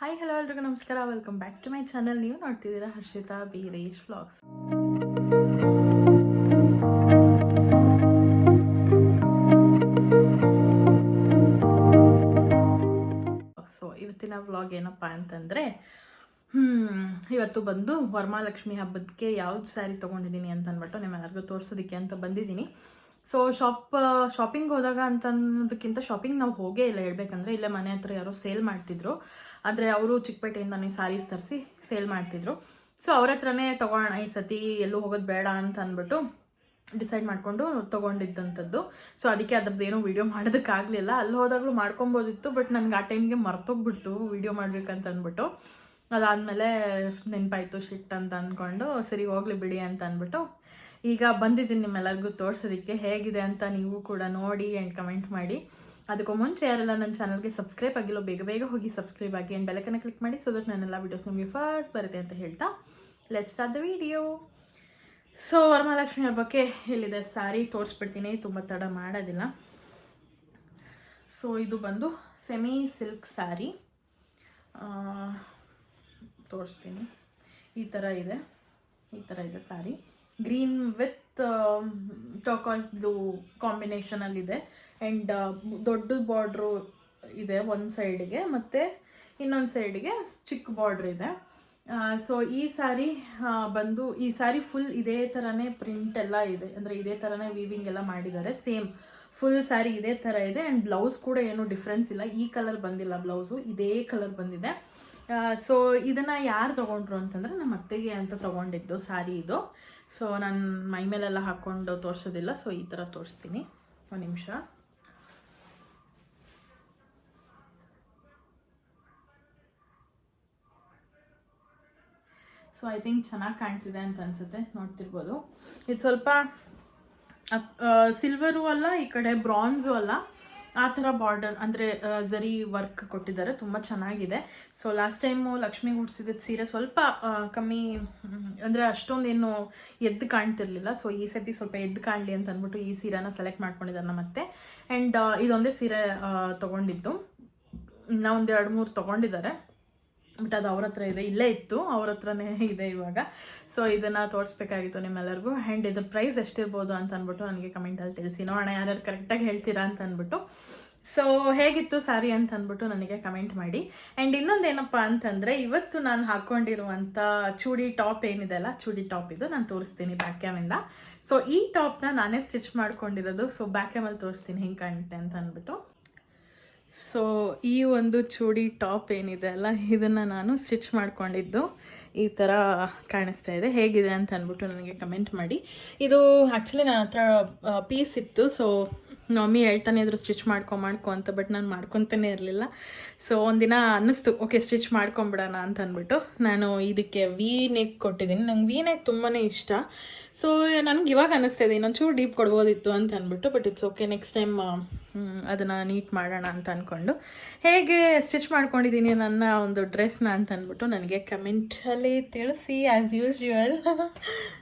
Hi hello ಎಲ್ರಿಗೂ ನಮಸ್ಕಾರ, welcome back to my channel. ನೀವು ನೋಡ್ತಿದ್ದೀರಾ ಹರ್ಷಿತಾ ಬೀರೇಶ್ ವ್ಲಾಗ್ಸ್. ಸೊ ಇವತ್ತಿನ ವ್ಲಾಗ್ ಏನಪ್ಪ ಅಂತಂದರೆ, ಇವತ್ತು ಬಂದು ವರಮಹಾಲಕ್ಷ್ಮಿ ಹಬ್ಬಕ್ಕೆ ಯಾವ್ದು ಸ್ಯಾರಿ ತೊಗೊಂಡಿದ್ದೀನಿ ಅಂತ ಅಂದ್ಬಿಟ್ಟು ನಿಮ್ಮೆಲ್ಲರಿಗೂ ತೋರಿಸೋದಕ್ಕೆ ಅಂತ ಬಂದಿದ್ದೀನಿ. ಸೊ ಶಾಪಿಂಗ್ ಹೋದಾಗ ಅಂತ ಅನ್ನೋದಕ್ಕಿಂತ ಶಾಪಿಂಗ್ ನಾವು ಹೋಗೇ ಇಲ್ಲ ಹೇಳ್ಬೇಕಂದ್ರೆ. ಇಲ್ಲೇ ಮನೆ ಹತ್ರ ಯಾರೋ ಸೇಲ್ ಮಾಡ್ತಿದ್ರು, ಆದರೆ ಅವರು ಚಿಕ್ಕಪೇಟೆಯಿಂದಾನೆ ಸ್ಯಾರೀಸ್ ತರಿಸಿ ಸೇಲ್ ಮಾಡ್ತಿದ್ರು. ಸೊ ಅವ್ರ ಹತ್ರನೇ ತೊಗೊಳ್ಳೋಣ ಈ ಸತಿ, ಎಲ್ಲೂ ಹೋಗೋದು ಬೇಡ ಅಂತ ಅಂದ್ಬಿಟ್ಟು ಡಿಸೈಡ್ ಮಾಡಿಕೊಂಡು ತೊಗೊಂಡಿದ್ದಂಥದ್ದು. ಸೊ ಅದಕ್ಕೆ ಅದ್ರದ್ದು ಏನೋ ವೀಡಿಯೋ ಮಾಡೋದಕ್ಕಾಗಲಿಲ್ಲ. ಅಲ್ಲಿ ಹೋದಾಗಲೂ ಮಾಡ್ಕೊಬೋದಿತ್ತು, ಬಟ್ ನನಗೆ ಆ ಟೈಮ್ಗೆ ಮರ್ತೋಗ್ಬಿಡ್ತು ವೀಡಿಯೋ ಮಾಡ್ಬೇಕಂತ ಅಂದ್ಬಿಟ್ಟು. ಅದಾದಮೇಲೆ ನೆನಪಾಯಿತು ಶಿಟ್ ಅಂತ ಅಂದ್ಕೊಂಡು ಸರಿ ಹೋಗ್ಲಿ ಬಿಡಿ ಅಂತ ಅಂದ್ಬಿಟ್ಟು ಈಗ ಬಂದಿದ್ದೀನಿ ನಿಮ್ಮೆಲ್ಲರಿಗೂ ತೋರಿಸೋದಕ್ಕೆ. ಹೇಗಿದೆ ಅಂತ ನೀವು ಕೂಡ ನೋಡಿ ಆ್ಯಂಡ್ ಕಮೆಂಟ್ ಮಾಡಿ. ಅದಕ್ಕೂ ಮುಂಚೆ ಯಾರೆಲ್ಲ ನನ್ನ ಚಾನಲ್ಗೆ ಸಬ್ಸ್ಕ್ರೈಬ್ ಆಗಿಲ್ಲ ಬೇಗ ಹೋಗಿ ಸಬ್ಸ್ಕ್ರೈಬ್ ಆಗಿ ಆ್ಯಂಡ್ ಬೆಲಕನ್ನು ಕ್ಲಿಕ್ ಮಾಡಿ, ಸೊ ದಟ್ ನನ್ನೆಲ್ಲ ವೀಡಿಯೋಸ್ ನಿಮಗೆ ಫಸ್ಟ್ ಬರುತ್ತೆ ಅಂತ ಹೇಳ್ತಾ let's start the video. So Varamahalakshmi ಹಬ್ಬಕ್ಕೆ ಇಲ್ಲಿದೆ ಸ್ಯಾರಿ ತೋರಿಸ್ಬಿಡ್ತೀನಿ, ತುಂಬ ತಡ ಮಾಡೋದಿಲ್ಲ. ಸೊ ಇದು ಬಂದು ಸೆಮಿ ಸಿಲ್ಕ್ ಸ್ಯಾರಿ ತೋರಿಸ್ತೀನಿ. ಈ ಥರ ಇದೆ sari. Green with turquoise blue ಕಾಂಬಿನೇಷನಲ್ಲಿದೆ ಆ್ಯಂಡ್ ದೊಡ್ಡ ಬಾರ್ಡ್ರು ಇದೆ ಒಂದು ಸೈಡ್ಗೆ, ಮತ್ತು ಇನ್ನೊಂದು ಸೈಡ್ಗೆ ಚಿಕ್ಕ ಬಾರ್ಡ್ರ್ ಇದೆ. ಸೊ ಈ ಸ್ಯಾರಿ ಬಂದು ಈ ಸ್ಯಾರಿ ಫುಲ್ ಇದೇ ಥರನೇ ಪ್ರಿಂಟ್ ಎಲ್ಲ ಇದೆ, ಅಂದರೆ ಇದೇ ಥರನೇ ವೀವಿಂಗ್ ಎಲ್ಲ ಮಾಡಿದ್ದಾರೆ. ಸೇಮ್ ಫುಲ್ ಸ್ಯಾರಿ ಇದೇ ಥರ ಇದೆ ಆ್ಯಂಡ್ ಬ್ಲೌಸ್ ಕೂಡ ಏನೂ ಡಿಫ್ರೆನ್ಸ್ ಇಲ್ಲ. ಈ ಕಲರ್ ಬಂದಿಲ್ಲ, ಬ್ಲೌಸು ಇದೇ ಕಲರ್ ಬಂದಿದೆ. ಸೊ ಇದನ್ನು ಯಾರು ತೊಗೊಂಡ್ರು ಅಂತಂದರೆ ನಮ್ಮ ಅತ್ತೆಗೆ ಅಂತ ತೊಗೊಂಡಿದ್ದು ಸ್ಯಾರಿ ಇದು. ಸೊ ನಾನು ಮೈ ಮೇಲೆಲ್ಲ ಹಾಕ್ಕೊಂಡು ತೋರಿಸೋದಿಲ್ಲ, ಸೊ ಈ ಥರ ತೋರಿಸ್ತೀನಿ. ಒಂದು ನಿಮಿಷ. ಸೊ ಐ ಥಿಂಕ್ ಚೆನ್ನಾಗಿ ಕಾಣ್ತಿದೆ ಅಂತ ಅನಿಸುತ್ತೆ, ನೋಡ್ತಿರ್ಬೋದು. ಇದು ಸ್ವಲ್ಪ ಸಿಲ್ವರು ಅಲ್ಲ, ಈ ಕಡೆ ಬ್ರಾನ್ಸು ಅಲ್ಲ, ಆ ಥರ ಬಾರ್ಡರ್ ಅಂದರೆ ಝರಿ ವರ್ಕ್ ಕೊಟ್ಟಿದ್ದಾರೆ, ತುಂಬ ಚೆನ್ನಾಗಿದೆ. ಸೊ ಲಾಸ್ಟ್ ಟೈಮು ಲಕ್ಷ್ಮಿಗೆ ಉಡ್ಸಿದ ಸೀರೆ ಸ್ವಲ್ಪ ಕಮ್ಮಿ, ಅಂದರೆ ಅಷ್ಟೊಂದೇನು ಎದ್ದು ಕಾಣ್ತಿರ್ಲಿಲ್ಲ. ಸೊ ಈ ಸತಿ ಸ್ವಲ್ಪ ಎದ್ದು ಕಾಣಲಿ ಅಂತ ಅಂದ್ಬಿಟ್ಟು ಈ ಸೀರೆನ ಸೆಲೆಕ್ಟ್ ಮಾಡ್ಕೊಂಡಿದ್ದಾರೆ ನಮ್ಮ ಅತ್ತೆ. ಆ್ಯಂಡ್ ಇದೊಂದೇ ಸೀರೆ ತೊಗೊಂಡಿದ್ದು, ಇನ್ನೂ ಒಂದು 2-3 ತೊಗೊಂಡಿದ್ದಾರೆ, ಬಟ್ ಅದು ಅವ್ರ ಹತ್ರ ಇದೆ, ಇಲ್ಲೇ ಇತ್ತು, ಅವ್ರ ಹತ್ರನೇ ಇದೆ ಇವಾಗ. ಸೊ ಇದನ್ನು ತೋರಿಸ್ಬೇಕಾಗಿತ್ತು ನಿಮ್ಮೆಲ್ಲರಿಗೂ. ಆ್ಯಂಡ್ ಇದ್ರ ಪ್ರೈಸ್ ಎಷ್ಟಿರ್ಬೋದು ಅಂತ ಅಂದ್ಬಿಟ್ಟು ನನಗೆ ಕಮೆಂಟಲ್ಲಿ ತಿಳಿಸಿ, ನೋಡೋಣ ಯಾರ್ಯಾರು ಕರೆಕ್ಟಾಗಿ ಹೇಳ್ತೀರಾ ಅಂತ ಅಂದ್ಬಿಟ್ಟು. ಸೊ ಹೇಗಿತ್ತು ಸ್ಯಾರಿ ಅಂತ ಅಂದ್ಬಿಟ್ಟು ನನಗೆ ಕಮೆಂಟ್ ಮಾಡಿ. ಆ್ಯಂಡ್ ಇನ್ನೊಂದೇನಪ್ಪ ಅಂತಂದರೆ, ಇವತ್ತು ನಾನು ಹಾಕ್ಕೊಂಡಿರುವಂಥ ಚೂಡಿ ಟಾಪ್ ಏನಿದೆ ಅಲ್ಲ, ಚೂಡಿ ಟಾಪ್ ಇದು ನಾನು ತೋರಿಸ್ತೀನಿ ಬ್ಯಾಕ್ ಕ್ಯಾಮಿಂದ. ಸೊ ಈ ಟಾಪ್ನ ನಾನೇ ಸ್ಟಿಚ್ ಮಾಡ್ಕೊಂಡಿರೋದು. ಸೊ ಬ್ಯಾಕ್ ಕ್ಯಾಮಲ್ಲಿ ತೋರಿಸ್ತೀನಿ ಹೆಂಗೆ ಕಾಣುತ್ತೆ ಅಂತ ಅಂದ್ಬಿಟ್ಟು. ಸೊ ಈ ಒಂದು ಚೂಡಿ ಟಾಪ್ ಏನಿದೆ ಅಲ್ಲ, ಇದನ್ನು ನಾನು ಸ್ಟಿಚ್ ಮಾಡ್ಕೊಂಡಿದ್ದು ಈ ಥರ ಕಾಣಿಸ್ತಾ ಇದೆ. ಹೇಗಿದೆ ಅಂತ ಅಂದ್ಬಿಟ್ಟು ನನಗೆ ಕಮೆಂಟ್ ಮಾಡಿ. ಇದು ಆ್ಯಕ್ಚುಲಿ ನನ್ನ ಹತ್ರ ಪೀಸ್ ಇತ್ತು. ಸೊ ಮಮ್ಮಿ ಹೇಳ್ತಾನೆ ಇದ್ರು ಸ್ಟಿಚ್ ಮಾಡ್ಕೊ ಅಂತ, ಬಟ್ ನಾನು ಮಾಡ್ಕೊತಾನೆ ಇರಲಿಲ್ಲ. ಸೊ ಒಂದಿನ ಅನ್ನಿಸ್ತು ಓಕೆ ಸ್ಟಿಚ್ ಮಾಡ್ಕೊಂಬಿಡೋಣ ಅಂತ ಅಂದ್ಬಿಟ್ಟು ನಾನು ಇದಕ್ಕೆ ವಿ ನೆಕ್ ಕೊಟ್ಟಿದ್ದೀನಿ. ನಂಗೆ ವಿ ನೆಕ್ ತುಂಬಾ ಇಷ್ಟ. ಸೊ ನನಗೆ ಇವಾಗ ಅನ್ನಿಸ್ತಾ ಇದೆ ಇನ್ನೊಂಚೂರು ಡೀಪ್ ಕೊಡ್ಬೋದಿತ್ತು ಅಂತ ಅಂದ್ಬಿಟ್ಟು, but it's okay, next time ಅದನ್ನು ನೀಟ್ ಮಾಡೋಣ ಅಂತ ಅಂದ್ಕೊಂಡು ಹೇಗೆ ಸ್ಟಿಚ್ ಮಾಡ್ಕೊಂಡಿದ್ದೀನಿ ನನ್ನ ಒಂದು ಡ್ರೆಸ್ನ ಅಂತ ಅಂದ್ಬಿಟ್ಟು ನನಗೆ ಕಮೆಂಟಲ್ಲಿ ತಿಳಿಸಿ ಆ್ಯಸ್ ಯೂಶ್ವಲ್.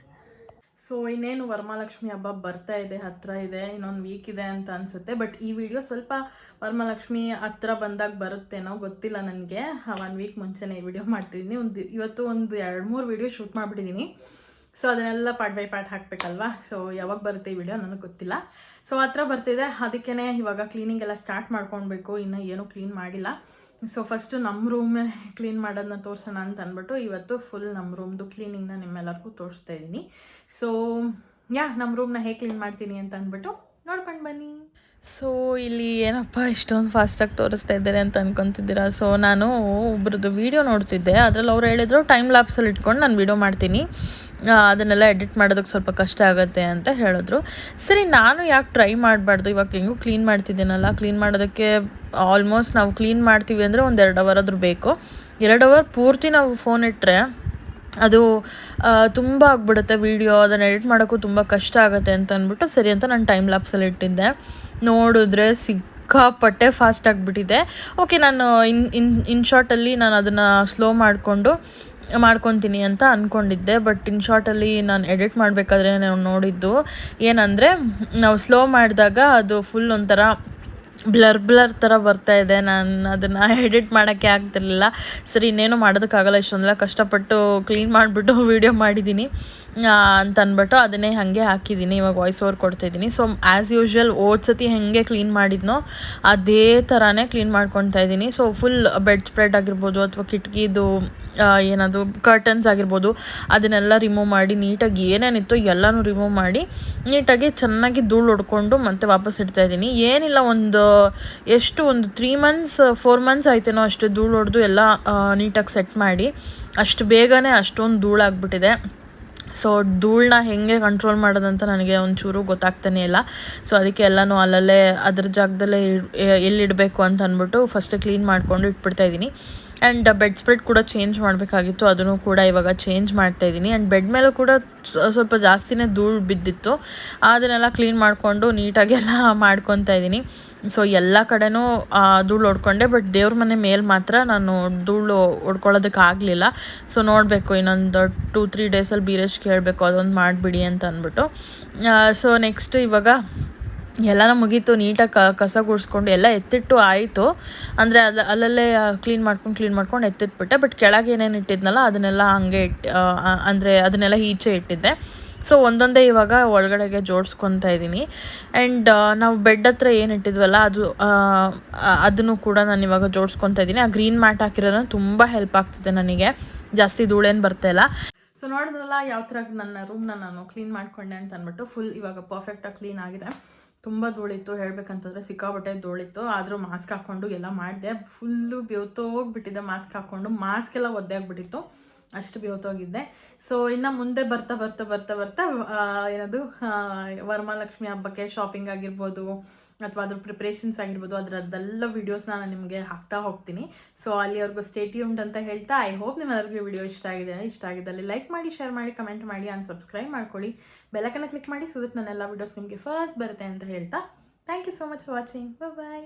ಸೊ ಇನ್ನೇನು ವರಮಹಾಲಕ್ಷ್ಮಿ ಹಬ್ಬ ಬರ್ತಾ ಇದೆ, ಹತ್ತಿರ ಇದೆ, ಇನ್ನೊಂದು ವೀಕ್ ಇದೆ ಅಂತ ಅನಿಸುತ್ತೆ. ಬಟ್ ಈ ವಿಡಿಯೋ ಸ್ವಲ್ಪ ವರಮಹಾಲಕ್ಷ್ಮಿ ಹತ್ರ ಬಂದಾಗ ಬರುತ್ತೇನೋ ಗೊತ್ತಿಲ್ಲ ನನಗೆ. 1 ವೀಕ್ ಮುಂಚೆನೇ ಈ ವಿಡಿಯೋ ಮಾಡ್ತಿದ್ದೀನಿ. ಇವತ್ತು ಒಂದು 2-3 ವಿಡಿಯೋ ಶೂಟ್ ಮಾಡಿಬಿಟ್ಟಿದ್ದೀನಿ. ಸೊ ಅದನ್ನೆಲ್ಲ ಪಾರ್ಟ್ ಬೈ ಪಾರ್ಟ್ ಹಾಕಬೇಕಲ್ವಾ. ಸೊ ಯಾವಾಗ ಬರುತ್ತೆ ಈ ವಿಡಿಯೋ ನನಗೆ ಗೊತ್ತಿಲ್ಲ. ಸೊ ಹತ್ರ ಬರ್ತಿದೆ, ಅದಕ್ಕೇ ಇವಾಗ ಕ್ಲೀನಿಂಗ್ ಎಲ್ಲ ಸ್ಟಾರ್ಟ್ ಮಾಡ್ಕೊಳ್ಬೇಕು. ಇನ್ನೂ ಏನೂ ಕ್ಲೀನ್ ಮಾಡಿಲ್ಲ. ಸೊ ಫಸ್ಟು ನಮ್ಮ ರೂಮ್ ಕ್ಲೀನ್ ಮಾಡೋದನ್ನ ತೋರಿಸೋಣ ಅಂತ ಅಂದ್ಬಿಟ್ಟು ಇವತ್ತು ಫುಲ್ ನಮ್ಮ ರೂಮ್ದು ಕ್ಲೀನಿಂಗ್ನ ನಿಮ್ಮೆಲ್ಲರಿಗೂ ತೋರಿಸ್ತಾ ಇದ್ದೀನಿ. ಸೊ ನಮ್ಮ ರೂಮ್ನ ಹೇಗೆ ಕ್ಲೀನ್ ಮಾಡ್ತೀನಿ ಅಂತ ಅಂದ್ಬಿಟ್ಟು ನೋಡ್ಕೊಂಡು ಬನ್ನಿ. ಸೊ ಇಲ್ಲಿ ಏನಪ್ಪ ಇಷ್ಟೊಂದು ಫಾಸ್ಟಾಗಿ ತೋರಿಸ್ತಾ ಇದ್ದಾರೆ ಅಂತ ಅನ್ಕೊತಿದ್ದೀರಾ. ಸೊ ನಾನು ಒಬ್ರದ್ದು ವೀಡಿಯೋ ನೋಡ್ತಿದ್ದೆ, ಅದರಲ್ಲಿ ಅವ್ರು ಹೇಳಿದ್ರು ಟೈಮ್ ಲ್ಯಾಪ್ಸಲ್ಲಿ ಇಟ್ಕೊಂಡು ನಾನು ವೀಡಿಯೋ ಮಾಡ್ತೀನಿ, ಅದನ್ನೆಲ್ಲ ಎಡಿಟ್ ಮಾಡೋದಕ್ಕೆ ಸ್ವಲ್ಪ ಕಷ್ಟ ಆಗುತ್ತೆ ಅಂತ ಹೇಳಿದ್ರು. ಸರಿ ನಾನು ಯಾಕೆ ಟ್ರೈ ಮಾಡಬಾರ್ದು, ಇವಾಗ ಹೆಂಗೂ ಕ್ಲೀನ್ ಮಾಡ್ತಿದ್ದೀನಲ್ಲ, ಕ್ಲೀನ್ ಮಾಡೋದಕ್ಕೆ ಆಲ್ಮೋಸ್ಟ್ ನಾವು ಕ್ಲೀನ್ ಮಾಡ್ತೀವಿ ಅಂದರೆ ಒಂದು 2 ಅವರ್ ಆದರೂ ಬೇಕು. 2 ಅವರ್ ಪೂರ್ತಿ ನಾವು ಫೋನ್ ಇಟ್ಟರೆ ಅದು ತುಂಬ ಆಗ್ಬಿಡುತ್ತೆ ವೀಡಿಯೋ, ಅದನ್ನು ಎಡಿಟ್ ಮಾಡೋಕ್ಕೂ ತುಂಬ ಕಷ್ಟ ಆಗುತ್ತೆ ಅಂತ ಅಂದ್ಬಿಟ್ಟು ಸರಿ ಅಂತ ನಾನು ಟೈಮ್ ಲ್ಯಾಪ್ಸಲ್ಲಿ ಇಟ್ಟಿದ್ದೆ. ನೋಡಿದ್ರೆ ಸಿಕ್ಕಾಪಟ್ಟೆ ಫಾಸ್ಟ್ ಆಗಿಬಿಟ್ಟಿದೆ. ಓಕೆ, ನಾನು ಇನ್ ಶಾರ್ಟಲ್ಲಿ ನಾನು ಅದನ್ನು ಸ್ಲೋ ಮಾಡ್ಕೊತೀನಿ ಅಂತ ಅಂದ್ಕೊಂಡಿದ್ದೆ. ಬಟ್ ಇನ್ ಶಾರ್ಟಲ್ಲಿ ನಾನು ಎಡಿಟ್ ಮಾಡಬೇಕಾದ್ರೆ ನಾನು ನೋಡಿದ್ದು ಏನಂದರೆ, ನಾವು ಸ್ಲೋ ಮಾಡಿದಾಗ ಅದು ಫುಲ್ ಒಂಥರ ಬ್ಲರ್ ಥರ ಬರ್ತಾ ಇದೆ. ನಾನು ಅದನ್ನು ಎಡಿಟ್ ಮಾಡೋಕ್ಕೆ ಆಗ್ತಿರ್ಲಿಲ್ಲ. ಸರಿ ಇನ್ನೇನು ಮಾಡೋದಕ್ಕಾಗಲ್ಲ, ಇಷ್ಟೊಂದೆಲ್ಲ ಕಷ್ಟಪಟ್ಟು ಕ್ಲೀನ್ ಮಾಡಿಬಿಟ್ಟು ವೀಡಿಯೋ ಮಾಡಿದ್ದೀನಿ ಅಂತ ಅಂದ್ಬಿಟ್ಟು ಅದನ್ನೇ ಹಾಗೆ ಹಾಕಿದ್ದೀನಿ. ಇವಾಗ ವಾಯ್ಸ್ ಓವರ್ ಕೊಡ್ತಾಯಿದ್ದೀನಿ. ಸೊ ಆ್ಯಸ್ ಯೂಶ್ವಲ್ ಸತಿ ಹೇಗೆ ಕ್ಲೀನ್ ಮಾಡಿದ್ನೋ ಅದೇ ಥರನೇ ಕ್ಲೀನ್ ಮಾಡ್ಕೊತಾ ಇದ್ದೀನಿ. ಸೊ ಫುಲ್ ಬೆಡ್ ಸ್ಪ್ರೆಡ್ ಆಗಿರ್ಬೋದು ಅಥವಾ ಕಿಟಕಿದು ಏನದು ಕರ್ಟನ್ಸ್ ಆಗಿರ್ಬೋದು ಅದನ್ನೆಲ್ಲ ರಿಮೂವ್ ಮಾಡಿ ನೀಟಾಗಿ ಏನೇನಿತ್ತು ಎಲ್ಲನೂ ರಿಮೂವ್ ಮಾಡಿ ನೀಟಾಗಿ ಚೆನ್ನಾಗಿ ಧೂಳು ಹೊಡ್ಕೊಂಡು ಮತ್ತೆ ವಾಪಸ್ ಇಡ್ತಾಯಿದ್ದೀನಿ. ಏನಿಲ್ಲ ಒಂದು 3 ಮಂತ್ಸ್ 4 ಮಂತ್ಸ್ ಆಯ್ತೇನೋ ಅಷ್ಟು ಧೂಳು ಹೊಡೆದು ಎಲ್ಲ ನೀಟಾಗಿ ಸೆಟ್ ಮಾಡಿ. ಅಷ್ಟು ಬೇಗನೆ ಅಷ್ಟೊಂದು ಧೂಳಾಗ್ಬಿಟ್ಟಿದೆ. ಸೊ ಧೂಳನ್ನ ಹೇಗೆ ಕಂಟ್ರೋಲ್ ಮಾಡೋದಂತ ನನಗೆ ಒಂಚೂರು ಗೊತ್ತಾಗ್ತಾನೆ ಇಲ್ಲ. ಸೊ ಅದಕ್ಕೆ ಎಲ್ಲನೂ ಅಲ್ಲಲ್ಲೇ ಅದ್ರ ಜಾಗದಲ್ಲೇ ಎಲ್ಲಿಡಬೇಕು ಅಂತ ಅಂದ್ಬಿಟ್ಟು ಫಸ್ಟ್ ಕ್ಲೀನ್ ಮಾಡಿಕೊಂಡು ಇಟ್ಬಿಡ್ತಾಯಿದ್ದೀನಿ. ಆ್ಯಂಡ್ ಬೆಡ್ ಸ್ಪ್ರೆಡ್ ಕೂಡ ಚೇಂಜ್ ಮಾಡಬೇಕಾಗಿತ್ತು, ಅದನ್ನು ಕೂಡ ಇವಾಗ ಚೇಂಜ್ ಮಾಡ್ತಾಯಿದ್ದೀನಿ. ಆ್ಯಂಡ್ ಬೆಡ್ ಮೇಲೂ ಕೂಡ ಸ್ವಲ್ಪ ಜಾಸ್ತಿನೇ ಧೂಳು ಬಿದ್ದಿತ್ತು, ಅದನ್ನೆಲ್ಲ ಕ್ಲೀನ್ ಮಾಡಿಕೊಂಡು ನೀಟಾಗಿ ಎಲ್ಲ ಮಾಡ್ಕೊತಾ ಇದ್ದೀನಿ. ಸೊ ಎಲ್ಲ ಕಡೆನೂ ಧೂಳು ಹೊಡ್ಕೊಂಡೆ, ಬಟ್ ದೇವ್ರ ಮನೆ ಮೇಲೆ ಮಾತ್ರ ನಾನು ಧೂಳು ಹೊಡ್ಕೊಳ್ಳೋದಕ್ಕಾಗಲಿಲ್ಲ. ಸೊ ನೋಡಬೇಕು ಇನ್ನೊಂದು 2-3 ಡೇಸಲ್ಲಿ ಬೀರೇಶ್ ಕೇಳಬೇಕು ಅದೊಂದು ಮಾಡಿಬಿಡಿ ಅಂತ ಅಂದ್ಬಿಟ್ಟು. ಸೊ ನೆಕ್ಸ್ಟ್ ಇವಾಗ ಎಲ್ಲನೂ ಮುಗೀತು. ನೀಟಾಗಿ ಕಸ ಗುಡಿಸ್ಕೊಂಡು ಎಲ್ಲ ಎತ್ತಿಟ್ಟು ಆಯಿತು. ಅಂದರೆ ಅಲ್ಲಲ್ಲೇ ಕ್ಲೀನ್ ಮಾಡ್ಕೊಂಡು ಎತ್ತಿಟ್ಬಿಟ್ಟೆ. ಬಟ್ ಕೆಳಗೆ ಏನೇನು ಇಟ್ಟಿದ್ನಲ್ಲ ಅದನ್ನೆಲ್ಲ ಹಂಗೆ ಅಂದರೆ ಅದನ್ನೆಲ್ಲ ಈಚೆ ಇಟ್ಟಿದ್ದೆ. ಸೊ ಒಂದೊಂದೇ ಇವಾಗ ಒಳಗಡೆಗೆ ಜೋಡಿಸ್ಕೊತಾ ಇದ್ದೀನಿ. ಆ್ಯಂಡ್ ನಾವು ಬೆಡ್ ಹತ್ರ ಏನು ಇಟ್ಟಿದ್ವಲ್ಲ ಅದನ್ನು ಕೂಡ ನಾನು ಇವಾಗ ಜೋಡಿಸ್ಕೊತಾ ಇದ್ದೀನಿ. ಆ ಗ್ರೀನ್ ಮ್ಯಾಟ್ ಹಾಕಿರೋದ್ರಿಂದ ತುಂಬ ಹೆಲ್ಪ್ ಆಗ್ತಿದೆ ನನಗೆ, ಜಾಸ್ತಿ ಧೂಳೇನು ಬರ್ತಾಯಿಲ್ಲ. ಸೊ ನೋಡಿದ್ರಲ್ಲ ಯಾವ ಥರ ನನ್ನ ರೂಮ್ನ ನಾನು ಕ್ಲೀನ್ ಮಾಡಿಕೊಂಡೆ ಅಂತ ಅಂದ್ಬಿಟ್ಟು. ಫುಲ್ ಇವಾಗ ಪರ್ಫೆಕ್ಟಾಗಿ ಕ್ಲೀನ್ ಆಗಿದೆ. ತುಂಬ ಧೂಳಿತ್ತು, ಹೇಳಬೇಕಂತಂದರೆ ಸಿಕ್ಕಾಬಟ್ಟೆ ಧೂಳಿತ್ತು. ಆದರೂ ಮಾಸ್ಕ್ ಹಾಕ್ಕೊಂಡು ಎಲ್ಲ ಮಾಡಿದೆ. ಫುಲ್ಲು ಬೆವ್ತೋಗ್ಬಿಟ್ಟಿದ್ದೆ ಮಾಸ್ಕ್ ಹಾಕ್ಕೊಂಡು. ಮಾಸ್ಕ್ ಎಲ್ಲ ಒದ್ದೆ ಆಗಿಬಿಟ್ಟಿತ್ತು, ಅಷ್ಟು ಬೆವ್ತೋಗಿದ್ದೆ. ಸೊ ಇನ್ನು ಮುಂದೆ ಬರ್ತಾ ಏನದು ವರಮಹಾಲಕ್ಷ್ಮಿ ಹಬ್ಬಕ್ಕೆ ಶಾಪಿಂಗ್ ಆಗಿರ್ಬೋದು ಅಥವಾ ಅದ್ರ ಪ್ರಿಪ್ರೇಷನ್ಸ್ ಆಗಿರ್ಬೋದು ಅದರದ್ದೆಲ್ಲ ವೀಡಿಯೋಸ್ನ ನಾನು ನಿಮಗೆ ಹಾಕ್ತಾ ಹೋಗ್ತೀನಿ. ಸೊ ಅಲ್ಲಿವರೆಗೂ ಸ್ಟೇ ಟ್ಯೂನ್ಡ್ ಅಂತ ಹೇಳ್ತಾ, ಐ ಹೋಪ್ ನಿಮ್ಮೆಲ್ಲರಿಗೂ ವಿಡಿಯೋ ಇಷ್ಟ ಆಗಿದ್ದಲ್ಲಿ ಲೈಕ್ ಮಾಡಿ, ಶೇರ್ ಮಾಡಿ, ಕಮೆಂಟ್ ಮಾಡಿ, ಆ್ಯಂಡ್ ಸಬ್ಸ್ಕ್ರೈಬ್ ಮಾಡ್ಕೊಳ್ಳಿ. ಬೆಲ್ಲೈಕನ್ನ ಕ್ಲಿಕ್ ಮಾಡಿ, ಸೊ ದಟ್ ನನ್ನೆಲ್ಲ ವೀಡಿಯೋಸ್ ನಿಮಗೆ ಫಸ್ಟ್ ಬರುತ್ತೆ ಅಂತ ಹೇಳ್ತಾ, thank you so much for watching. Bye.